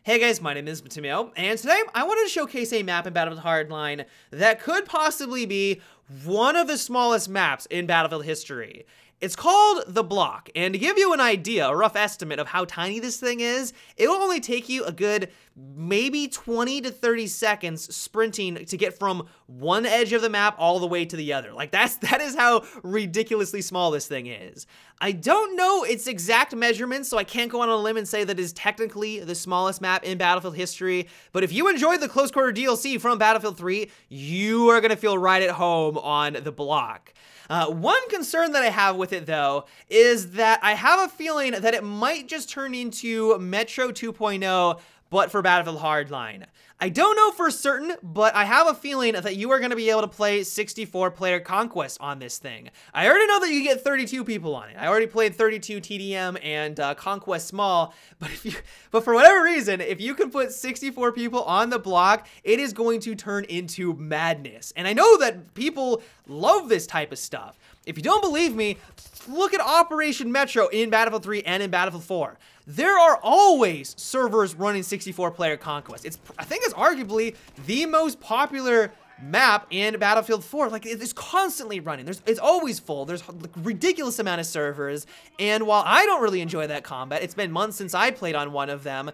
Hey guys, my name is Matimio, and today I wanted to showcase a map in Battlefield Hardline that could possibly be one of the smallest maps in Battlefield history. It's called The Block, and to give you an idea, a rough estimate of how tiny this thing is, it will only take you a good maybe 20 to 30 seconds sprinting to get from one edge of the map all the way to the other. Like that is how ridiculously small this thing is. I don't know its exact measurements, so I can't go on a limb and say that it is technically the smallest map in Battlefield history, but if you enjoyed the Close Quarter DLC from Battlefield 3, you are gonna feel right at home on The Block. One concern that I have with it, though, is that I have a feeling that it might just turn into Metro 2.0, but for Battlefield Hardline. I don't know for certain, but I have a feeling that you are going to be able to play 64-player Conquest on this thing. I already know that you get 32 people on it. I already played 32 TDM and Conquest Small, but for whatever reason, if you can put 64 people on The Block, it is going to turn into madness. And I know that people love this type of stuff. If you don't believe me, look at Operation Metro in Battlefield 3 and in Battlefield 4. There are always servers running 64-player Conquest. I think it's arguably the most popular map in Battlefield 4. Like, it's constantly running. It's always full. There's a ridiculous amount of servers. And while I don't really enjoy that combat, it's been months since I played on one of them,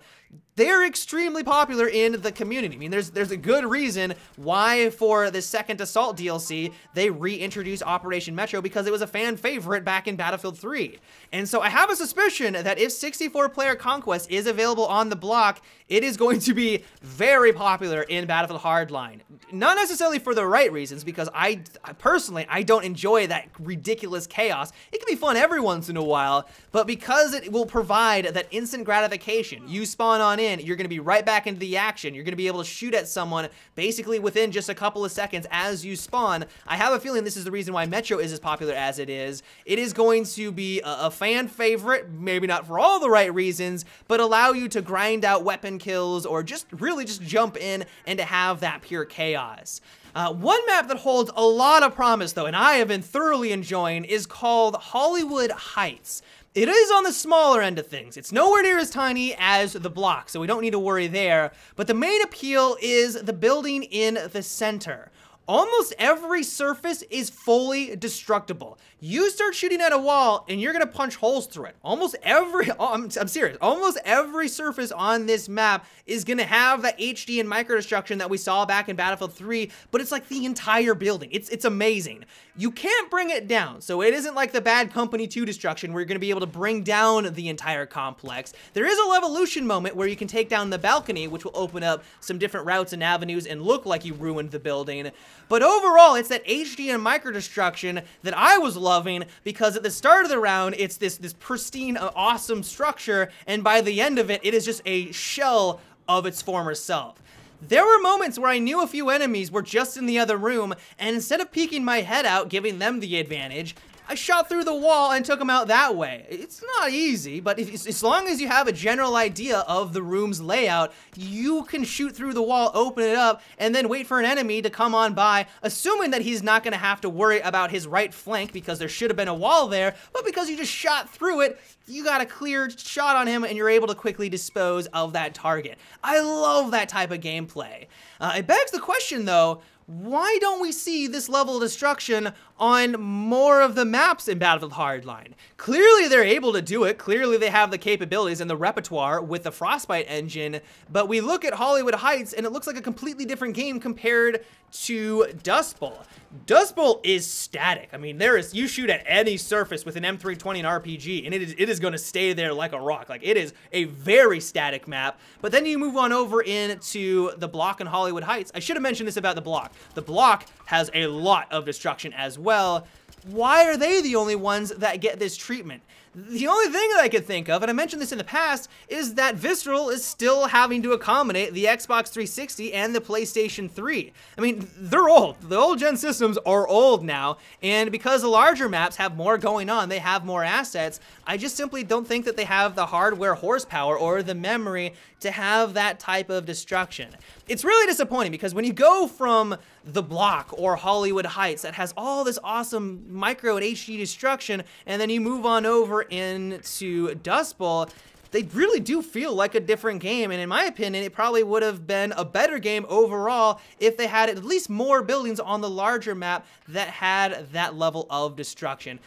they're extremely popular in the community. I mean, there's a good reason why for the second Assault DLC, they reintroduced Operation Metro, because it was a fan favorite back in Battlefield 3. And so I have a suspicion that if 64-player Conquest is available on The Block, it is going to be very popular in Battlefield Hardline. Not necessarily for the right reasons, because I personally don't enjoy that ridiculous chaos. It can be fun every once in a while, but because it will provide that instant gratification. You spawn on in, you're going to be right back into the action. You're going to be able to shoot at someone basically within just a couple of seconds as you spawn. I have a feeling this is the reason why Metro is as popular as it is. It is going to be a fan favorite, maybe not for all the right reasons, but allow you to grind out weapon kills or just really just jump in and to have that pure chaos. One map that holds a lot of promise, though, and I have been thoroughly enjoying, is called Hollywood Heights. It is on the smaller end of things. It's nowhere near as tiny as The Block, so we don't need to worry there. But the main appeal is the building in the center. Almost every surface is fully destructible. You start shooting at a wall and you're gonna punch holes through it. I'm serious, almost every surface on this map is gonna have that HD and micro destruction that we saw back in Battlefield 3, but it's like the entire building. It's amazing. You can't bring it down, so it isn't like the Bad Company 2 destruction where you're gonna be able to bring down the entire complex. There is a Levolution moment where you can take down the balcony, which will open up some different routes and avenues and look like you ruined the building. But overall, it's that HD and micro destruction that I was loving, because at the start of the round, it's this pristine, awesome structure, and by the end of it, it is just a shell of its former self. There were moments where I knew a few enemies were just in the other room, and instead of peeking my head out, giving them the advantage, I shot through the wall and took them out that way. It's not easy, but as long as you have a general idea of the room's layout, you can shoot through the wall, open it up, and then wait for an enemy to come on by, assuming that he's not going to have to worry about his right flank because there should have been a wall there, but because you just shot through it, you got a clear shot on him and you're able to quickly dispose of that target. I love that type of gameplay. It begs the question, though, why don't we see this level of destruction on more of the maps in Battlefield Hardline? Clearly they're able to do it. Clearly they have the capabilities and the repertoire with the Frostbite engine, but we look at Hollywood Heights and it looks like a completely different game compared to Dust Bowl. Dust Bowl is static. I mean, you shoot at any surface with an M320 and RPG, and it is going to stay there like a rock. Like, it is a very static map. But then you move on over into The Block and Hollywood Heights. I should have mentioned this about The Block. The Block has a lot of destruction as well. Why are they the only ones that get this treatment? The only thing that I could think of, and I mentioned this in the past, is that Visceral is still having to accommodate the Xbox 360 and the PlayStation 3. I mean, they're old. The old gen systems are old now, and because the larger maps have more going on, they have more assets, I just simply don't think that they have the hardware horsepower or the memory to have that type of destruction. It's really disappointing because when you go from The Block or Hollywood Heights that has all this awesome micro and HD destruction, and then you move on over into Dust Bowl, they really do feel like a different game, and in my opinion, it probably would have been a better game overall if they had at least more buildings on the larger map that had that level of destruction.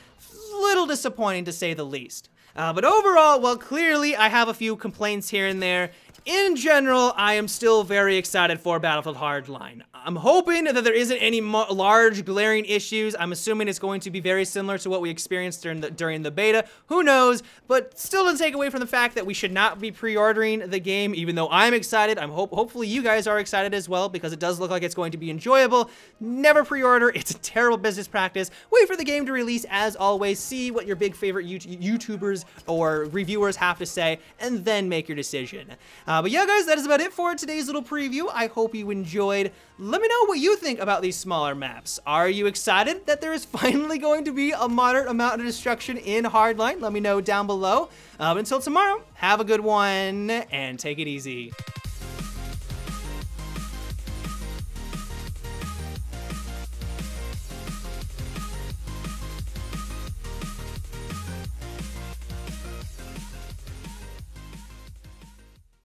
Little disappointing to say the least. But overall, well, clearly I have a few complaints here and there. In general, I am still very excited for Battlefield Hardline. I'm hoping that there isn't any large glaring issues. I'm assuming it's going to be very similar to what we experienced during the beta. Who knows? But still doesn't take away from the fact that we should not be pre-ordering the game, even though I'm excited. Hopefully you guys are excited as well, because it does look like it's going to be enjoyable. Never pre-order. It's a terrible business practice. Wait for the game to release, as always. See what your big favorite YouTubers or reviewers have to say, and then make your decision. But yeah, guys, that is about it for today's little preview. I hope you enjoyed. Let me know what you think about these smaller maps. Are you excited that there is finally going to be a moderate amount of destruction in Hardline? Let me know down below. Until tomorrow, have a good one, and take it easy.